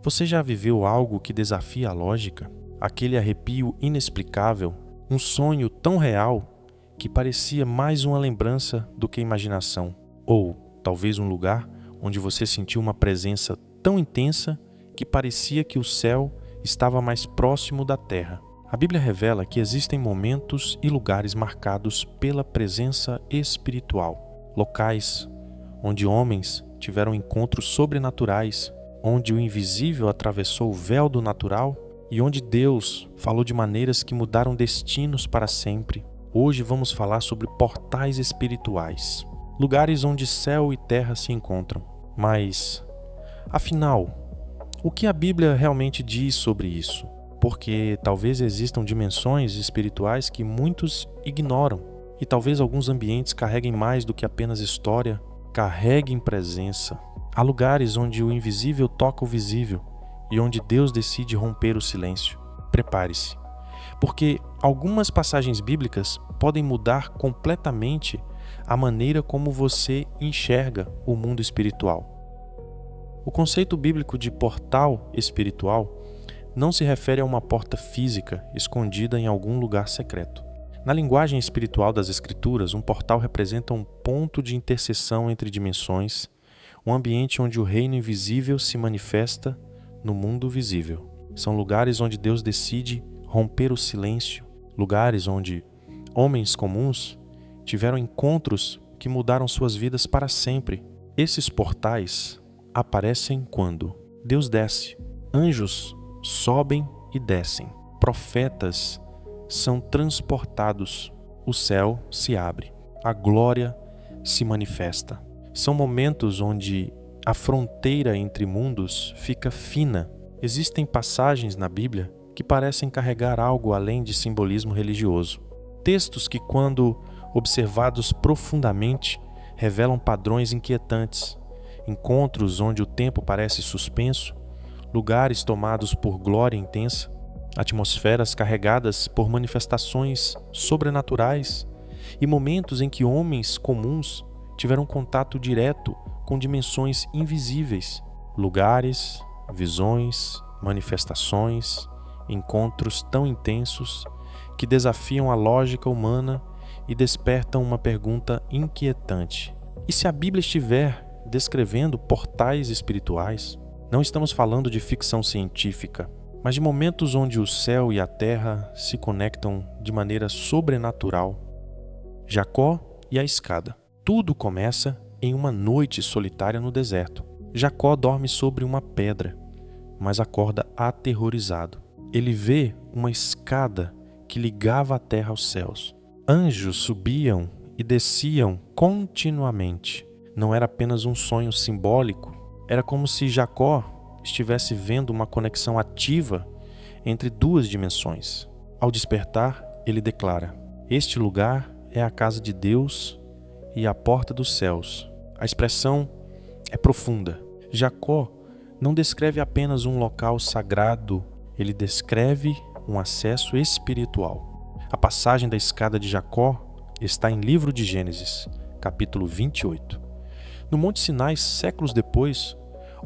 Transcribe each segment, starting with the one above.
Você já viveu algo que desafia a lógica? Aquele arrepio inexplicável? Um sonho tão real que parecia mais uma lembrança do que imaginação? Ou talvez um lugar onde você sentiu uma presença tão intensa que parecia que o céu estava mais próximo da terra? A Bíblia revela que existem momentos e lugares marcados pela presença espiritual. Locais onde homens tiveram encontros sobrenaturais, onde o invisível atravessou o véu do natural e onde Deus falou de maneiras que mudaram destinos para sempre. Hoje vamos falar sobre portais espirituais, lugares onde céu e terra se encontram. Mas, afinal, o que a Bíblia realmente diz sobre isso? Porque talvez existam dimensões espirituais que muitos ignoram e talvez alguns ambientes carreguem mais do que apenas história, carreguem presença. Há lugares onde o invisível toca o visível e onde Deus decide romper o silêncio. Prepare-se, porque algumas passagens bíblicas podem mudar completamente a maneira como você enxerga o mundo espiritual. O conceito bíblico de portal espiritual não se refere a uma porta física escondida em algum lugar secreto. Na linguagem espiritual das Escrituras, um portal representa um ponto de interseção entre dimensões, um ambiente onde o reino invisível se manifesta no mundo visível. São lugares onde Deus decide romper o silêncio, lugares onde homens comuns tiveram encontros que mudaram suas vidas para sempre. Esses portais aparecem quando Deus desce, anjos sobem e descem, profetas são transportados, o céu se abre, a glória se manifesta. São momentos onde a fronteira entre mundos fica fina. Existem passagens na Bíblia que parecem carregar algo além de simbolismo religioso. Textos que, quando observados profundamente, revelam padrões inquietantes, encontros onde o tempo parece suspenso, lugares tomados por glória intensa, atmosferas carregadas por manifestações sobrenaturais e momentos em que homens comuns tiveram contato direto com dimensões invisíveis, lugares, visões, manifestações, encontros tão intensos que desafiam a lógica humana e despertam uma pergunta inquietante. E se a Bíblia estiver descrevendo portais espirituais, não estamos falando de ficção científica, mas de momentos onde o céu e a terra se conectam de maneira sobrenatural. Jacó e a escada. Tudo começa em uma noite solitária no deserto. Jacó dorme sobre uma pedra, mas acorda aterrorizado. Ele vê uma escada que ligava a terra aos céus. Anjos subiam e desciam continuamente. Não era apenas um sonho simbólico, era como se Jacó estivesse vendo uma conexão ativa entre duas dimensões. Ao despertar, ele declara: "Este lugar é a casa de Deus e a porta dos céus." A expressão é profunda. Jacó não descreve apenas um local sagrado, ele descreve um acesso espiritual. A passagem da escada de Jacó está em livro de Gênesis, capítulo 28. No Monte Sinai, séculos depois,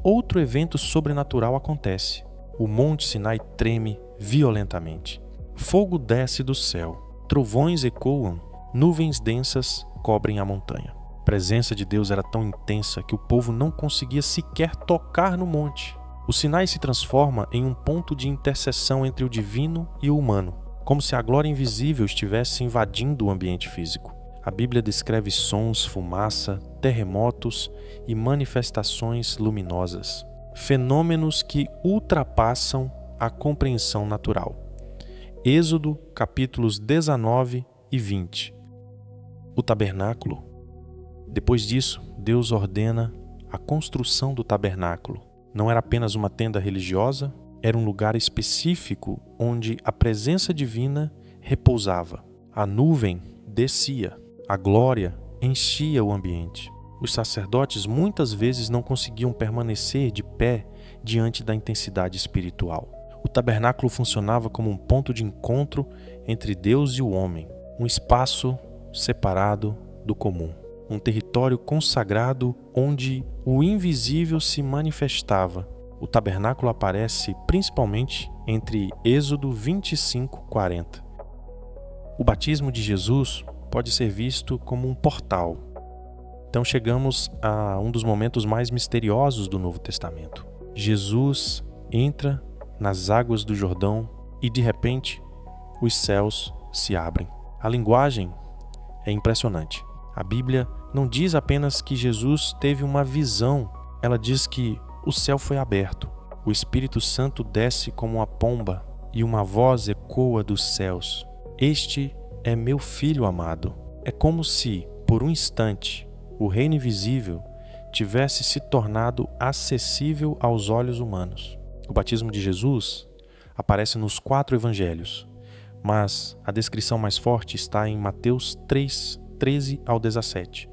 outro evento sobrenatural acontece. O Monte Sinai treme violentamente. Fogo desce do céu, trovões ecoam, nuvens densas cobrem a montanha. A presença de Deus era tão intensa que o povo não conseguia sequer tocar no monte. O Sinai se transforma em um ponto de interseção entre o divino e o humano, como se a glória invisível estivesse invadindo o ambiente físico. A Bíblia descreve sons, fumaça, terremotos e manifestações luminosas, fenômenos que ultrapassam a compreensão natural. Êxodo, capítulos 19 e 20. O tabernáculo. Depois disso, Deus ordena a construção do tabernáculo. Não era apenas uma tenda religiosa, era um lugar específico onde a presença divina repousava. A nuvem descia. A glória enchia o ambiente. Os sacerdotes muitas vezes não conseguiam permanecer de pé diante da intensidade espiritual. O tabernáculo funcionava como um ponto de encontro entre Deus e o homem, um espaço separado do comum, um território consagrado onde o invisível se manifestava. O o tabernáculo aparece principalmente entre Êxodo 25:40. O batismo de Jesus pode ser visto como um portal. Então chegamos a um dos momentos mais misteriosos do Novo Testamento. Jesus entra nas águas do Jordão e, de repente, os céus se abrem. A linguagem é impressionante. A Bíblia não diz apenas que Jesus teve uma visão, ela diz que o céu foi aberto, o Espírito Santo desce como uma pomba e uma voz ecoa dos céus. Este é meu Filho amado. É como se, por um instante, o reino invisível tivesse se tornado acessível aos olhos humanos. O batismo de Jesus aparece nos 4 evangelhos, mas a descrição mais forte está em Mateus 3, 13 ao 17.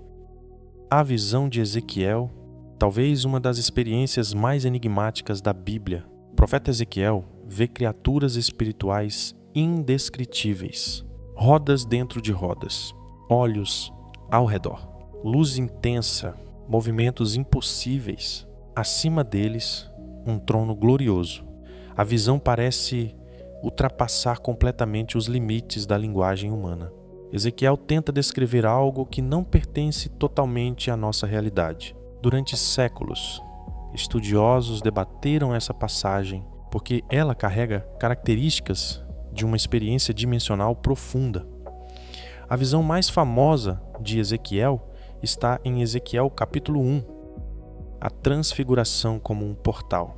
A visão de Ezequiel, talvez uma das experiências mais enigmáticas da Bíblia. O profeta Ezequiel vê criaturas espirituais indescritíveis, rodas dentro de rodas, olhos ao redor, luz intensa, movimentos impossíveis, acima deles um trono glorioso. A visão parece ultrapassar completamente os limites da linguagem humana. Ezequiel tenta descrever algo que não pertence totalmente à nossa realidade. Durante séculos, estudiosos debateram essa passagem porque ela carrega características de uma experiência dimensional profunda. A visão mais famosa de Ezequiel está em Ezequiel capítulo 1, a transfiguração como um portal.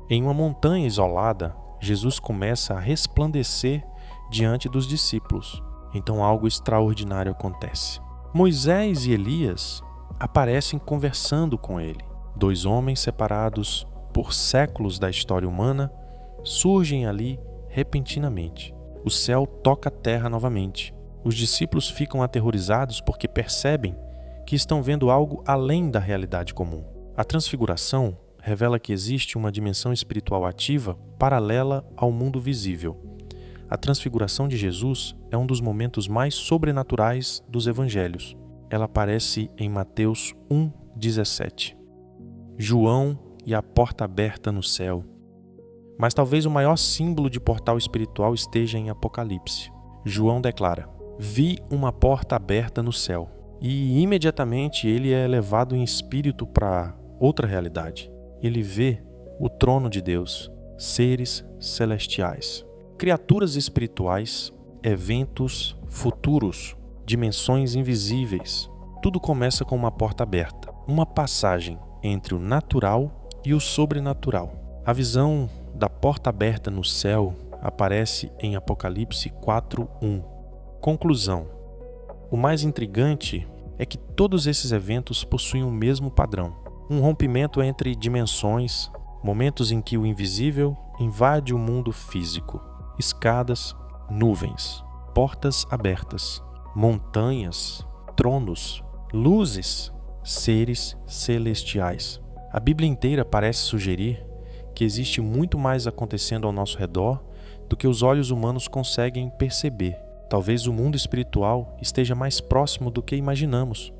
Em uma montanha isolada, Jesus começa a resplandecer diante dos discípulos. Então algo extraordinário acontece. Moisés e Elias aparecem conversando com ele. 2 homens separados por séculos da história humana surgem ali repentinamente. O céu toca a terra novamente. Os discípulos ficam aterrorizados porque percebem que estão vendo algo além da realidade comum. A transfiguração revela que existe uma dimensão espiritual ativa paralela ao mundo visível. A transfiguração de Jesus é um dos momentos mais sobrenaturais dos evangelhos. Ela aparece em Mateus 1:17. João e a porta aberta no céu. Mas talvez o maior símbolo de portal espiritual esteja em Apocalipse. João declara: vi uma porta aberta no céu. E imediatamente ele é levado em espírito para outra realidade. Ele vê o trono de Deus, seres celestiais, criaturas espirituais, eventos futuros, dimensões invisíveis. Tudo começa com uma porta aberta, uma passagem entre o natural e o sobrenatural. A visão da porta aberta no céu aparece em Apocalipse 4:1. Conclusão. O mais intrigante é que todos esses eventos possuem o mesmo padrão. Um rompimento entre dimensões, momentos em que o invisível invade o mundo físico. Escadas, nuvens, portas abertas, montanhas, tronos, luzes, seres celestiais. A Bíblia inteira parece sugerir que existe muito mais acontecendo ao nosso redor do que os olhos humanos conseguem perceber. Talvez o mundo espiritual esteja mais próximo do que imaginamos.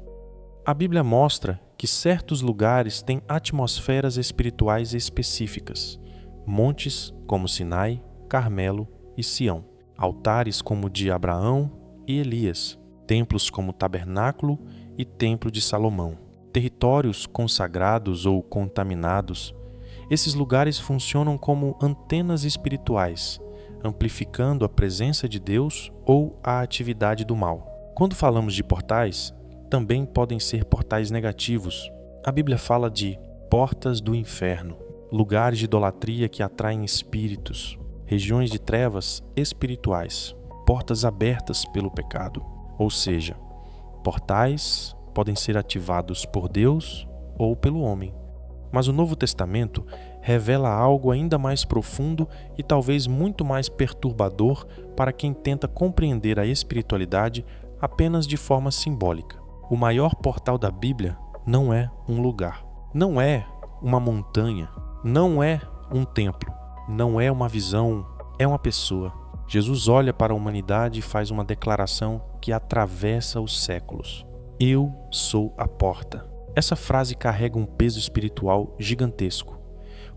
A Bíblia mostra que certos lugares têm atmosferas espirituais específicas. Montes como Sinai, Carmelo e Sião. Altares como o de Abraão e Elias. Templos como o Tabernáculo e Templo de Salomão. Territórios consagrados ou contaminados. Esses lugares funcionam como antenas espirituais, amplificando a presença de Deus ou a atividade do mal. Quando falamos de portais, também podem ser portais negativos. A Bíblia fala de portas do inferno, lugares de idolatria que atraem espíritos, regiões de trevas espirituais, portas abertas pelo pecado. Ou seja, portais podem ser ativados por Deus ou pelo homem. Mas o Novo Testamento revela algo ainda mais profundo e talvez muito mais perturbador para quem tenta compreender a espiritualidade apenas de forma simbólica. O maior portal da Bíblia não é um lugar, não é uma montanha, não é um templo, não é uma visão, é uma pessoa. Jesus olha para a humanidade e faz uma declaração que atravessa os séculos. Eu sou a porta. Essa frase carrega um peso espiritual gigantesco,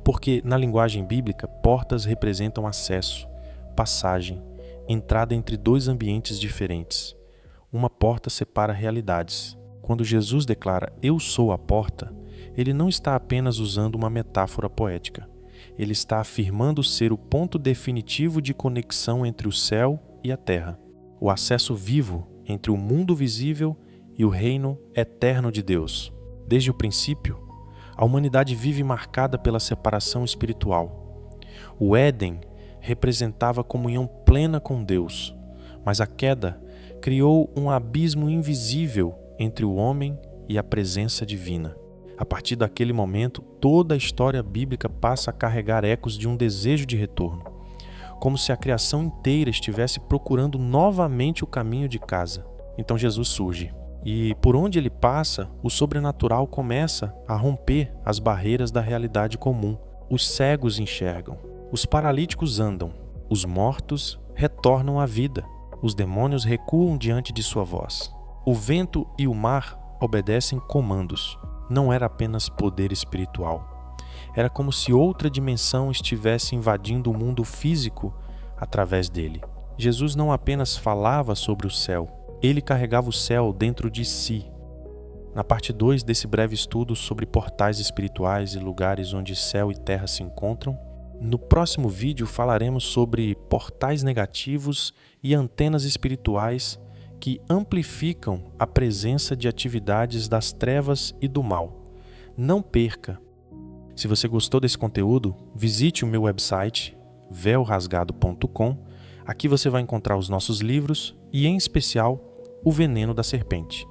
Porque, na linguagem bíblica, portas representam acesso, passagem, entrada entre dois ambientes diferentes. Uma porta separa realidades. Quando Jesus declara "Eu sou a porta", ele não está apenas usando uma metáfora poética. Ele está afirmando ser o ponto definitivo de conexão entre o céu e a terra, o acesso vivo entre o mundo visível e o reino eterno de Deus. Desde o princípio, a humanidade vive marcada pela separação espiritual. O Éden representava comunhão plena com Deus, mas a queda criou um abismo invisível entre o homem e a presença divina. A partir daquele momento, toda a história bíblica passa a carregar ecos de um desejo de retorno, como se a criação inteira estivesse procurando novamente o caminho de casa. Então Jesus surge, e por onde ele passa, o sobrenatural começa a romper as barreiras da realidade comum. Os cegos enxergam, os paralíticos andam, os mortos retornam à vida, os demônios recuam diante de sua voz. O vento e o mar obedecem comandos. Não era apenas poder espiritual. Era como se outra dimensão estivesse invadindo o mundo físico através dele. Jesus não apenas falava sobre o céu, ele carregava o céu dentro de si. Na parte 2 desse breve estudo sobre portais espirituais e lugares onde céu e terra se encontram, no próximo vídeo falaremos sobre portais negativos e antenas espirituais que amplificam a presença de atividades das trevas e do mal. Não perca! Se você gostou desse conteúdo, visite o meu website, velrasgado.com. Aqui você vai encontrar os nossos livros e, em especial, O Veneno da Serpente.